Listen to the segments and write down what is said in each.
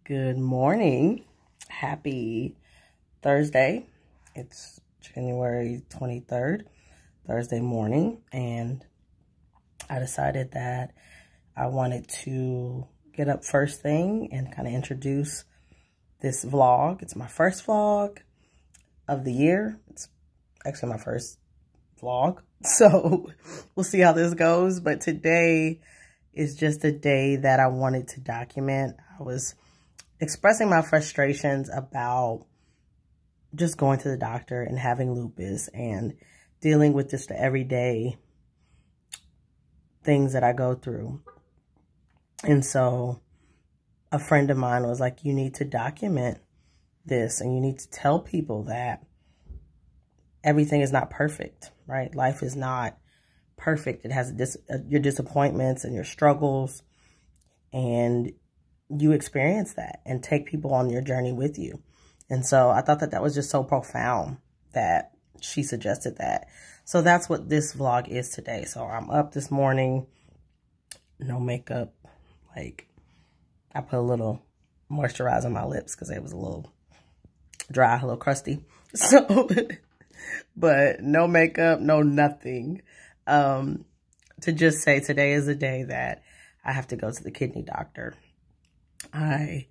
Good morning. Happy Thursday. It's January 23rd, Thursday morning, and I decided that I wanted to get up first thing and kind of introduce this vlog. It's my first vlog of the year. It's actually my first vlog, so we'll see how this goes. But today is just a day that I wanted to document. I was expressing my frustrations about just going to the doctor and having lupus and dealing with just the everyday things that I go through. And so a friend of mine was like, you need to document this and you need to tell people that everything is not perfect, right? Life is not perfect. It has your disappointments and your struggles, and you experience that and take people on your journey with you. And so I thought that that was just so profound that she suggested that. So that's what this vlog is today. So I'm up this morning, no makeup. Like, I put a little moisturizer on my lips because it was a little dry, a little crusty. So, but no makeup, no nothing. To just say today is a day that I have to go to the kidney doctor. I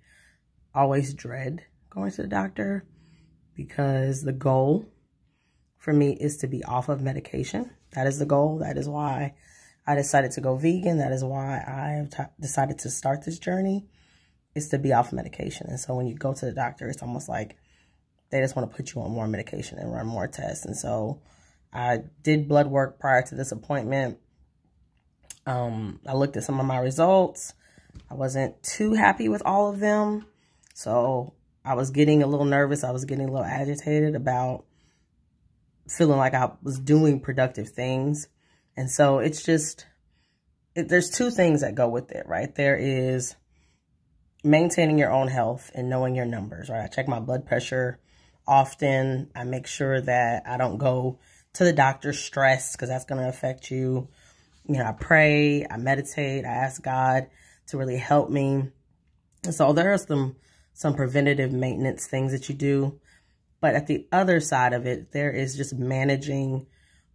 always dread going to the doctor because the goal for me is to be off of medication. That is the goal. That is why I decided to go vegan. That is why I have decided to start this journey, is to be off medication. And so when you go to the doctor, it's almost like they just want to put you on more medication and run more tests. And so I did blood work prior to this appointment. I looked at some of my results. I wasn't too happy with all of them. So I was getting a little nervous. I was getting a little agitated about feeling like I was doing productive things. And so it's just, there's two things that go with it, right? There is maintaining your own health and knowing your numbers, right? I check my blood pressure often. I make sure that I don't go to the doctor stressed because that's going to affect you. You know, I pray, I meditate, I ask God to really help me. And so there are some preventative maintenance things that you do. But at the other side of it, there is just managing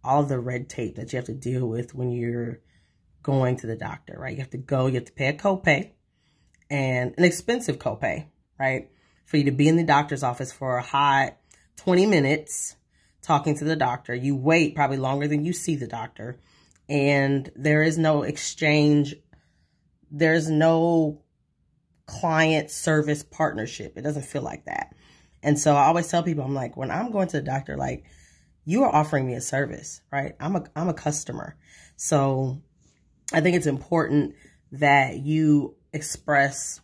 all the red tape that you have to deal with when you're going to the doctor, right? You have to go, you have to pay a copay, and an expensive copay, right? For you to be in the doctor's office for a hot 20 minutes talking to the doctor. You wait probably longer than you see the doctor. And there is no exchange. There's no client service partnership. It doesn't feel like that. And so I always tell people, I'm like, when I'm going to the doctor, like, you are offering me a service, right? I'm a customer. So I think it's important that you express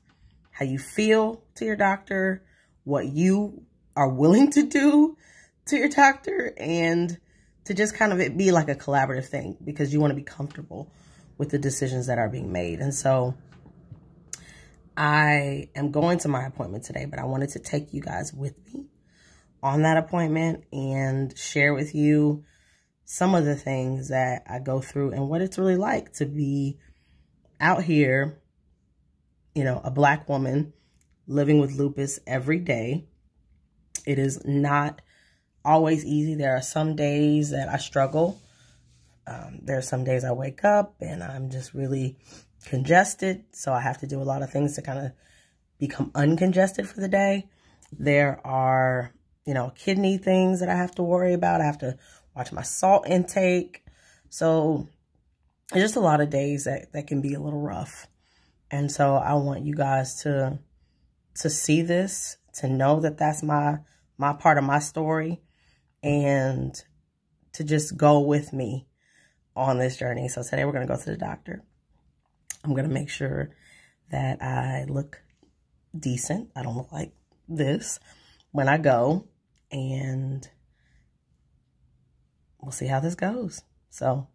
how you feel to your doctor, what you are willing to do to your doctor, and to just kind of it be like a collaborative thing, because you want to be comfortable with the decisions that are being made. And so I am going to my appointment today, but I wanted to take you guys with me on that appointment and share with you some of the things that I go through and what it's really like to be out here, you know, a Black woman living with lupus every day. It is not always easy. There are some days that I struggle. There are some days I wake up and I'm just really congested. So I have to do a lot of things to kind of become uncongested for the day. There are, you know, kidney things that I have to worry about. I have to watch my salt intake. So there's just a lot of days that can be a little rough. And so I want you guys to see this, to know that that's my part of my story, and to just go with me on this journey. So today we're going to go to the doctor. I'm going to make sure that I look decent. I don't look like this when I go, and we'll see how this goes. So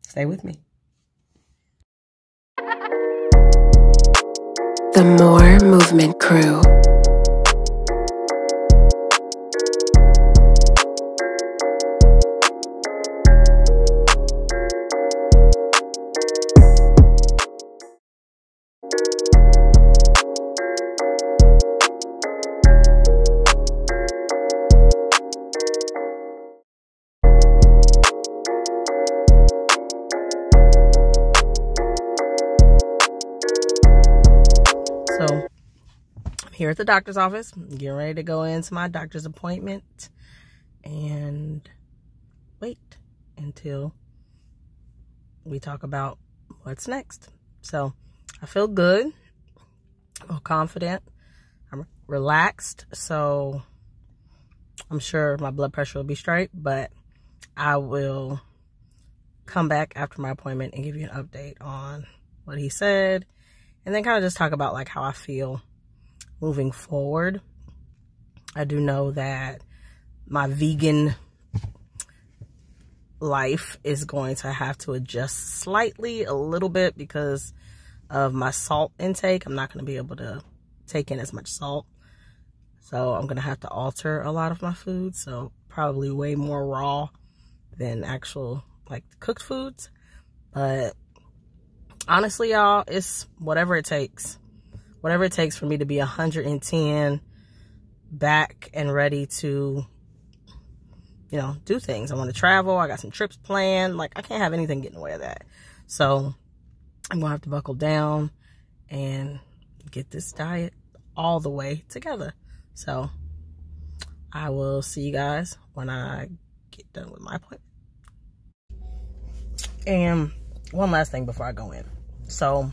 stay with me. The More Movement Crew. here at the doctor's office, getting ready to go into my doctor's appointment and wait until we talk about what's next. So I feel good. I feel confident. I'm relaxed. So I'm sure my blood pressure will be straight, but I will come back after my appointment and give you an update on what he said, and then kind of just talk about like how I feel moving forward. I do know that my vegan life is going to have to adjust slightly, a little bit, because of my salt intake. I'm not going to be able to take in as much salt, so I'm going to have to alter a lot of my food. So probably way more raw than actual like cooked foods. But honestly, y'all, it's whatever it takes. Whatever it takes for me to be 110 back and ready to, you know, do things. I want to travel. I got some trips planned. Like, I can't have anything get in the way of that. So I'm going to have to buckle down and get this diet all the way together. So I will see you guys when I get done with my appointment. And one last thing before I go in. So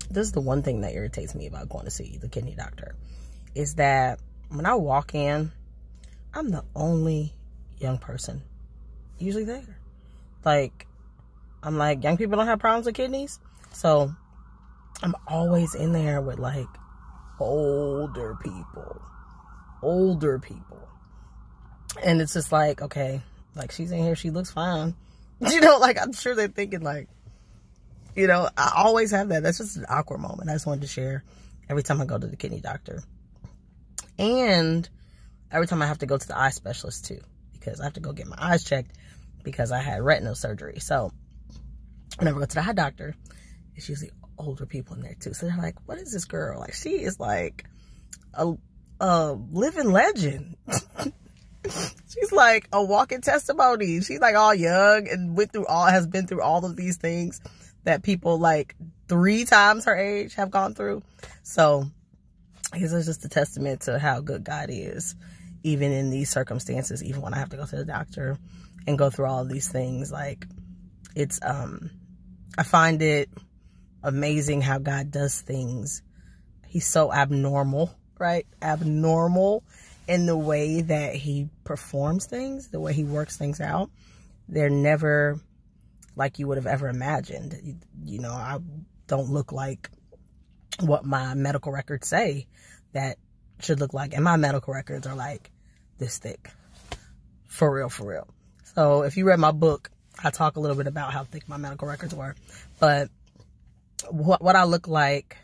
this is the one thing that irritates me about going to see the kidney doctor, is that when I walk in, I'm the only young person usually there. Like, I'm like, young people don't have problems with kidneys. So I'm always in there with like older people. And it's just like, okay, like, she's in here, she looks fine. You know, like, I'm sure they're thinking like, you know, I always have that. That's just an awkward moment. I just wanted to share every time I go to the kidney doctor. And every time I have to go to the eye specialist too, because I have to go get my eyes checked because I had retinal surgery. So whenever I go to the eye doctor, it's usually older people in there too. So they're like, what is this girl? Like, she is like a living legend. She's like a walking testimony. She's like all young and has been through all of these things that people like 3 times her age have gone through. So I guess it's just a testament to how good God is, even in these circumstances, even when I have to go to the doctor and go through all of these things. Like, it's, I find it amazing how God does things. He's so abnormal, right? Abnormal in the way that he performs things, the way he works things out. They're never like you would have ever imagined. You know, I don't look like what my medical records say that should look like. And my medical records are like this thick. For real, for real. So if you read my book, I talk a little bit about how thick my medical records were. But what I look like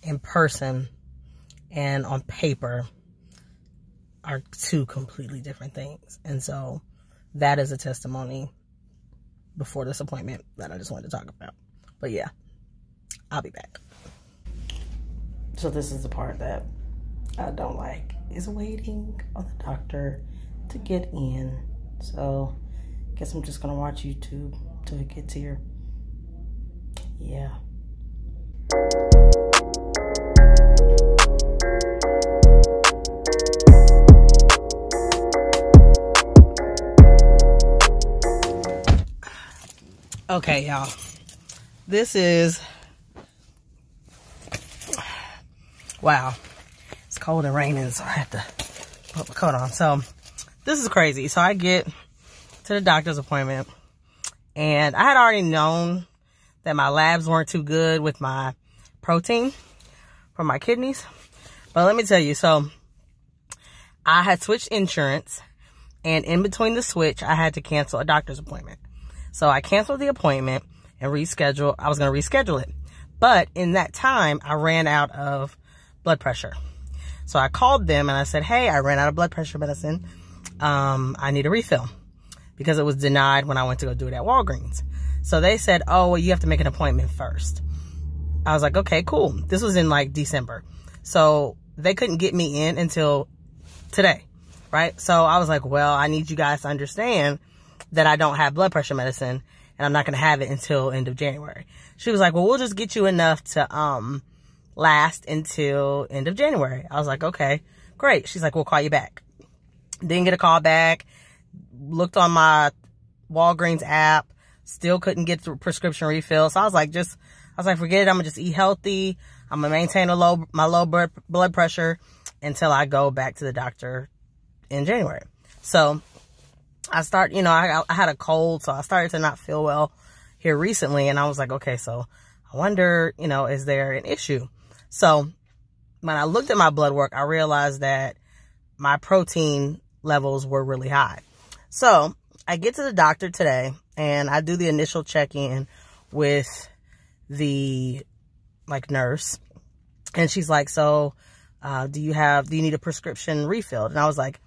in person and on paper are 2 completely different things. And so that is a testimony before this appointment that I just wanted to talk about. But yeah, I'll be back. So this is the part that I don't like, is waiting on the doctor to get in. So I guess I'm just gonna watch YouTube till it gets here. Yeah. Okay, y'all. This is, wow. It's cold and raining, so I have to put my coat on. So this is crazy. So I get to the doctor's appointment, and I had already known that my labs weren't too good with my protein for my kidneys. But let me tell you, so I had switched insurance, and in between the switch, I had to cancel a doctor's appointment. So I canceled the appointment and rescheduled. I was going to reschedule it. But in that time, I ran out of blood pressure. So I called them and I said, hey, I ran out of blood pressure medicine. I need a refill, because it was denied when I went to go do it at Walgreens. So they said, oh, well, you have to make an appointment first. I was like, okay, cool. This was in like December. So they couldn't get me in until today, right? So I was like, well, I need you guys to understand that I don't have blood pressure medicine, and I'm not going to have it until end of January. She was like, well, we'll just get you enough to last until end of January. I was like, okay, great. She's like, we'll call you back. Didn't get a call back. Looked on my Walgreens app. Still couldn't get the prescription refill. So I was like, forget it. I'm gonna just eat healthy. I'm gonna maintain my low blood pressure until I go back to the doctor in January. So I had a cold, so I started to not feel well here recently. And I was like, okay, so I wonder, is there an issue? So when I looked at my blood work, I realized that my protein levels were really high. So I get to the doctor today and I do the initial check-in with the nurse. And she's like, so, do you need a prescription refilled? And I was like,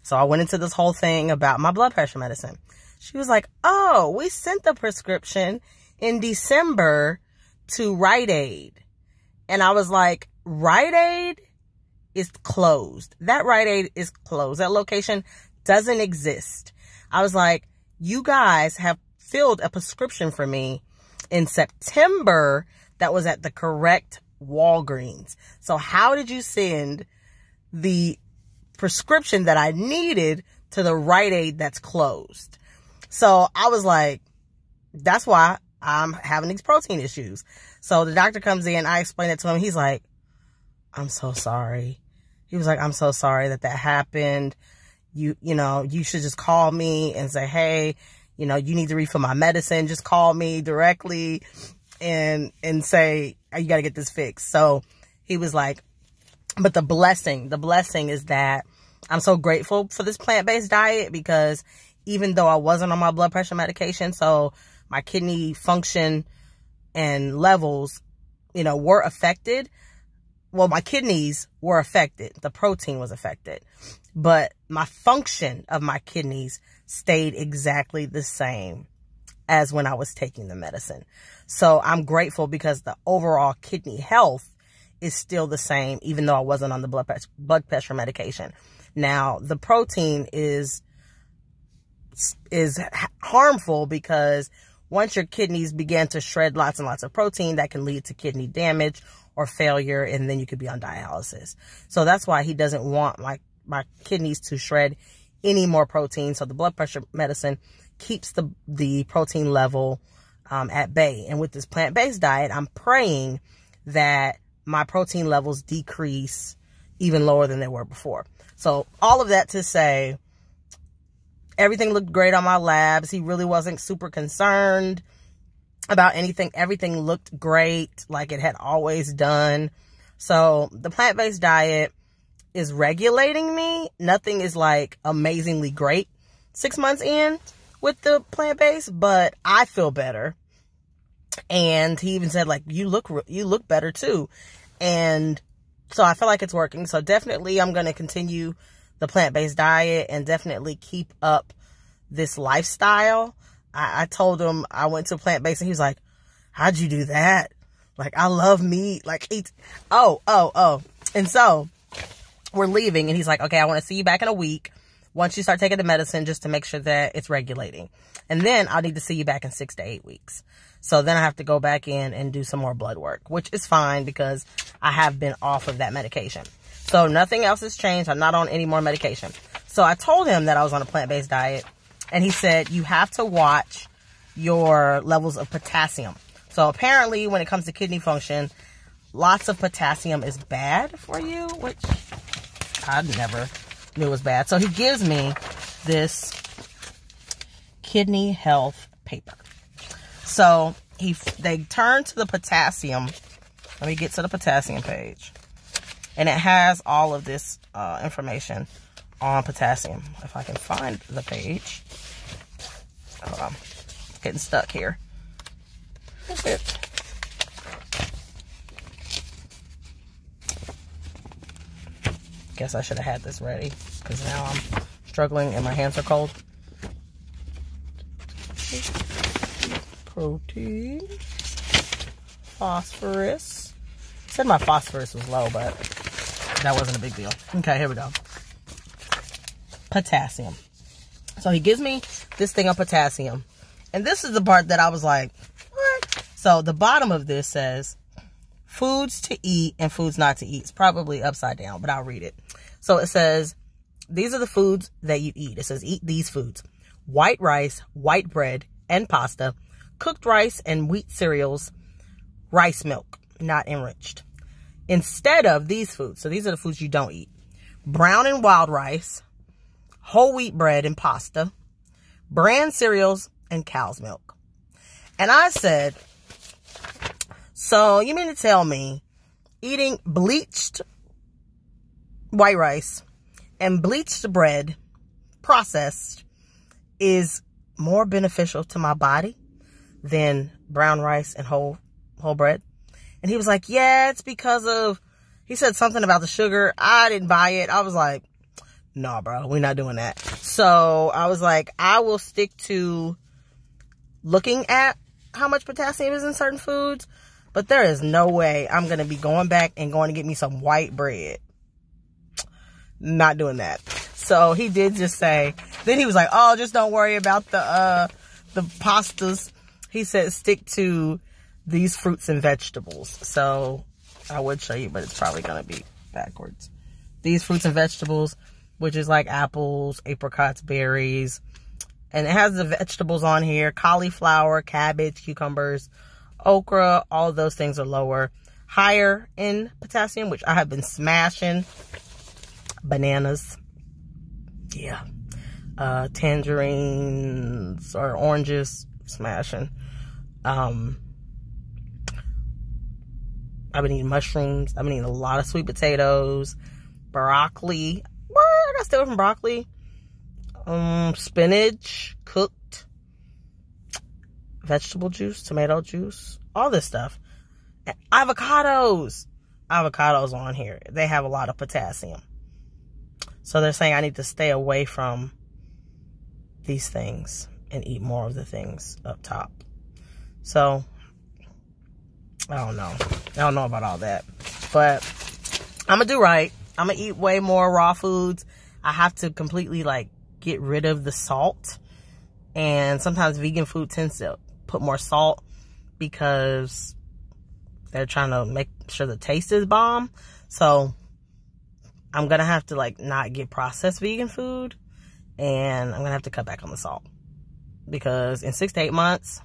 so I went into this whole thing about my blood pressure medicine. She was like, oh, we sent the prescription in December to Rite Aid. And I was like, Rite Aid is closed. That Rite Aid is closed. That location doesn't exist. I was like, you guys have filled a prescription for me in September that was at the correct Walgreens. So how did you send the prescription that I needed to the Rite Aid that's closed? So I was like, that's why I'm having these protein issues. So the doctor comes in, I explain it to him. He's like, I'm so sorry. He was like, I'm so sorry that happened. You should just call me and say, hey, you need to refill my medicine. Just call me directly and say, you got to get this fixed. So he was like, but the blessing is that I'm so grateful for this plant-based diet, because even though I wasn't on my blood pressure medication, so my kidney function and levels, were affected. Well, my kidneys were affected. The protein was affected. But my function of my kidneys stayed exactly the same as when I was taking the medicine. So I'm grateful because the overall kidney health is still the same, even though I wasn't on the blood pressure medication. Now, the protein is harmful because once your kidneys begin to shred lots and lots of protein, that can lead to kidney damage or failure, and then you could be on dialysis. So that's why he doesn't want my kidneys to shred any more protein. So the blood pressure medicine keeps the protein level at bay. And with this plant-based diet, I'm praying that my protein levels decrease even lower than they were before. So all of that to say, everything looked great on my labs. He really wasn't super concerned about anything. Everything looked great, like it had always done. So the plant-based diet is regulating me. Nothing is amazingly great 6 months in with the plant-based, but I feel better. And he even said, you look better too. And so I feel like it's working. So definitely I'm going to continue the plant-based diet and definitely keep up this lifestyle. I told him I went to plant-based and he was like, how'd you do that? I love meat. And so we're leaving and he's like, okay, I want to see you back in a week once you start taking the medicine, just to make sure that it's regulating. And then I'll need to see you back in 6 to 8 weeks. So then I have to go back in and do some more blood work, which is fine because I have been off of that medication. So nothing else has changed. I'm not on any more medication. So I told him that I was on a plant-based diet, and he said, you have to watch your levels of potassium. So apparently when it comes to kidney function, lots of potassium is bad for you, which I never knew was bad. So he gives me this kidney health paper. So they turn to the potassium. Let me get to the potassium page. And it has all of this information on potassium. If I can find the page. Hold on. Getting stuck here. That's it. Guess I should have had this ready, because now I'm struggling and my hands are cold. Protein. Phosphorus. I said my phosphorus was low, but that wasn't a big deal. Okay, here we go. Potassium. So he gives me this thing of potassium. And this is the part that I was like, what? So the bottom of this says foods to eat and foods not to eat. It's probably upside down, but I'll read it. So it says, these are the foods that you eat. It says, eat these foods: white rice, white bread, and pasta, cooked rice and wheat cereals, rice milk, not enriched. Instead of these foods, so these are the foods you don't eat: brown and wild rice, whole wheat bread and pasta, bran cereals, and cow's milk. And I said, so you mean to tell me eating bleached white rice and bleached bread, processed, is more beneficial to my body than brown rice and whole bread? And he was like, yeah, it's because of, he said something about the sugar. I didn't buy it. I was like, no, bro, we're not doing that. So I was like, I will stick to looking at how much potassium is in certain foods, but there is no way I'm going to be going back and going to get me some white bread. Not doing that. So he did just say, then he was like, oh, just don't worry about the pastas. He said, stick to these fruits and vegetables. So I would show you, but it's probably going to be backwards. These fruits and vegetables, which is like apples, apricots, berries. And it has the vegetables on here: cauliflower, cabbage, cucumbers, okra. All of those things are lower. Higher in potassium, which I have been smashing. Bananas. Yeah. Tangerines or oranges, smashing. I've been eating mushrooms. I've been eating a lot of sweet potatoes, broccoli. What? I got still from broccoli. Spinach, cooked, vegetable juice, tomato juice, all this stuff. And avocados. Avocados on here. They have a lot of potassium. So they're saying I need to stay away from these things and eat more of the things up top. So I don't know. I don't know about all that. But I'm going to do right. I'm going to eat way more raw foods. I have to completely, like, get rid of the salt. And sometimes vegan food tends to put more salt because they're trying to make sure the taste is bomb. So I'm going to have to, like, not get processed vegan food. And I'm going to have to cut back on the salt. Because in 6 to 8 months,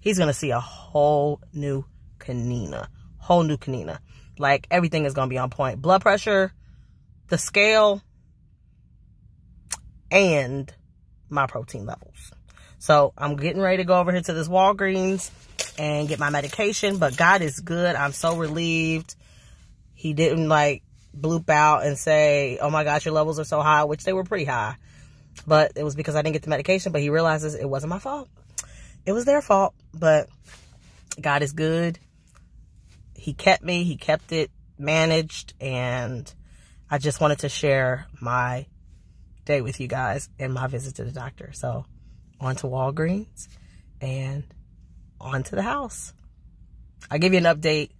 he's going to see a whole new Kennina. Whole new Kennina. Like, everything is going to be on point. Blood pressure, the scale, and my protein levels. So I'm getting ready to go over here to this Walgreens and get my medication. But God is good. I'm so relieved. He didn't, like, bloop out and say, oh my gosh, your levels are so high, which they were pretty high. But it was because I didn't get the medication. But he realizes it wasn't my fault. It was their fault. But God is good. He kept me. He kept it managed. And I just wanted to share my day with you guys and my visit to the doctor. So on to Walgreens and on to the house. I'll give you an update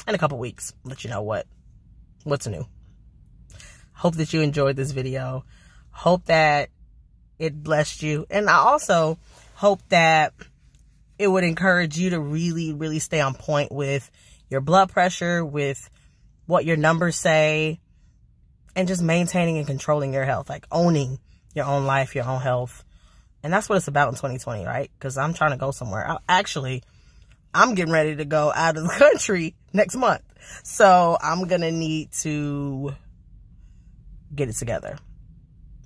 in a couple weeks. Let you know what's new. Hope that you enjoyed this video. Hope that it blessed you. And I also hope that it would encourage you to really, really stay on point with your blood pressure, with what your numbers say, and just maintaining and controlling your health, like owning your own life, your own health. And that's what it's about in 2020, right? Because I'm trying to go somewhere. I'm getting ready to go out of the country next month. So I'm going to need to get it together.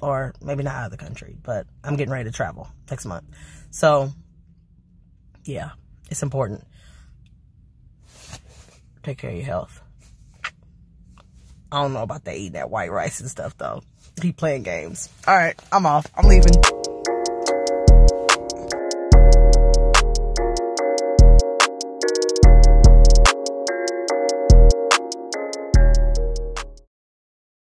Or maybe not out of the country, but I'm getting ready to travel next month. So, yeah, it's important. Take care of your health. I don't know about that eating that white rice and stuff, though. Keep playing games. All right, I'm off. I'm leaving.